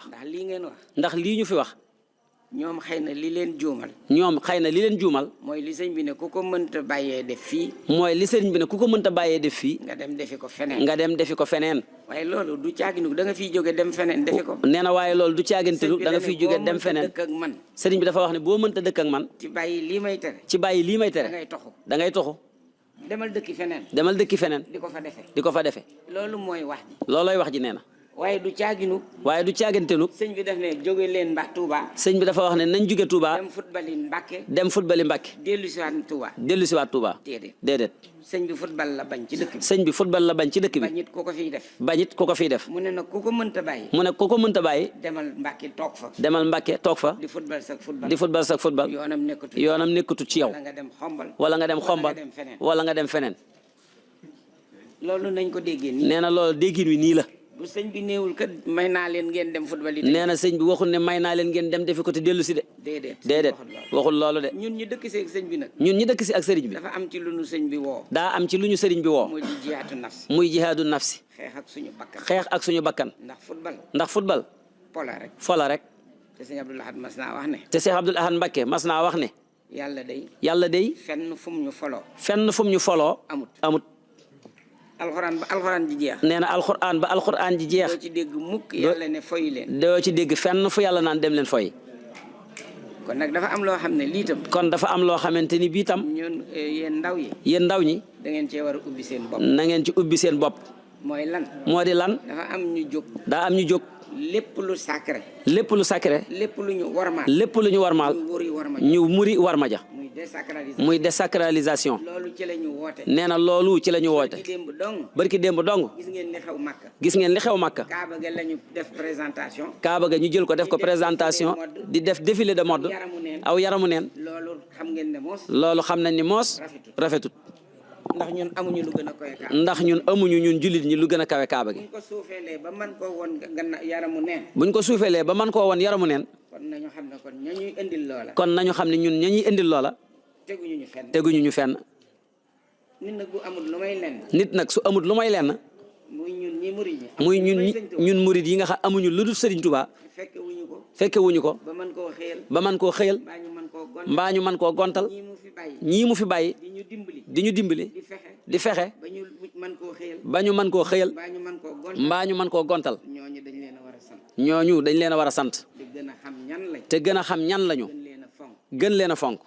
ndax lii ngeen wax. ndax lii ñu fi wax. ñoom xëy na li leen juumal. ñoom xëy na li leen juumal. mooy li sëñ bi ne ku ko mënta bàyyee def fii. mooy li sëriñ bi ne ku ko mënta bàyyee def fii. nga dem defi ko feneen. nga dem defi ko feneen. waaye loolu du caaginu da nga fiy jóge dem feneen defi ko. nee na waaye loolu du caagintelu da nga fiy jóge dem feneen. dëkk ak man. sëriñ bi dafa wax ne boo mënta dëkk ak man. ci bàyyi lii may tere. ci bàyyi lii may tere. da ngay toxu. da ngay toxu. demal dëkki feneen. demal dëkki feneen. di ko fa defee. di ko fa defee. loolu mooy wax ji. loolooy wax ji nee na. waaye du caaginu. waaye du caagintelu. sëñ bi def ne jóge leen mba Touba. sëñ bi dafa wax ne nañ jóge Touba. dem football Mbàkke. dem football Mbàkke. dellu si waat Touba. dellu si waat Touba. déedéet. sëñ bi football la bañ ci dëkk bi. sëñ bi football la bañ ci dëkk bi. bañit ku ko fiy def. bañit ku ko fiy def. mu ne nag ku ko mënta bàyyi. mu ne ku ko mënta bàyyi. demal Mbàkke toog fa. demal Mbàkke toog fa. di football sa football. di football sa football. yoonam nekkatu ci yow. wala nga dem xombal. wala nga dem xombal. wala nga dem feneen. loolu nañ ko déggee nii. nee na loolu déggin wi nii la. bu sëñ bi néewul kat may naa leen ngeen dem football yi. nee na sëñ bi waxul ne may naa leen ngeen dem defi ko te dellu si de. déedéet waxul loolu de. ñun ñi dëkk si ak sëñ bi nag. ñun ñi dëkk si ak sëriñ bi. dafa am ci lu ñu sëñ bi woo. daa am ci lu ñu sëriñ bi woo. muy jihaadu nafsi. muy jihaadu nafsi. xeex ak suñu bakkan. xeex ak suñu bakkan. ndax football. fola rek. te sëñ Abdoul Ahad mas naa wax ne. te sëñ Abdoul Ahad Mbacké mas naa wax ne. yàlla day. fenn fu mu ñu foloo. fenn fu mu ñu foloo. amut. alxuraan ji jeex. nee na alxuraan ba alxuraan ji jeex. doo ci dégg mukk yàlla ne foy leen. doo ci dégg fenn fu yàlla naan dem leen foy. kon nag dafa am loo xam ne lii tam. kon dafa am loo xamante ni bii tam. ñun yéen ndaw yi. yéen ndaw ñi. da ngeen cee war a ubbi seen bopp. na ngeen ci ubbi seen bopp. mooy lan. moo di lan. dafa am ñu jóg. daa am ñu jóg. lépp lu sacré. lépp lu sacré. lépp lu ñu warmaal. lépp lu ñu warmaal. ñu muri warma ja. muy désacralisation. loolu ci la ñu woote. nee na loolu ci la ñu woote. barki démb dong. gis ngeen li xew Makka. gis ngeen li xew Makka. Kaaba ga la ñu def présentation. Kaaba ga ñu jël ko def ko présentation. di def défilé de mode. aw yaramu neen. loolu xam ngeen ne moos. loolu xam nañ ni moos. rafetut. ndax ñun amuñu lu gën a kawe Kaaba. ndax ñun amuñu ñun jullit ñi lu gën a kawe Kaaba gi. buñ ko suufeelee ba man koo won yaramu neen. buñ ko suufeelee ba man koo won yaramu neen. kon nañu xam ne kon ña ñuy indil loola. kon nañu xam ne ñun ña ñuy indil loola. teguñu ñu fenn. nit nag bu amul lu may lenn. nit nag su amul lu may lenn. muy ñun ñi murid yi. muy ñun murid yi nga xam amuñu lu dul Serigne Touba. fekke wuñu ko. ba man koo xëyal. mbaa ñu mën koo gontal. ñii mu fi bàyyi. di ñu dimbali. di fexe. ba ñu mën koo xëyal. mbaa ñu mën koo gontal. ñooñu dañ leen a war a sant. te gën a xam ñan lañu. gën leen a fonk.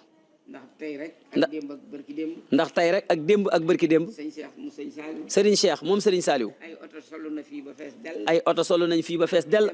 ndax tey rek ak démb ak bërki démb. Serigne Cheikh moom Serigne Saliou. ay oto solo nañ fii ba fees dell.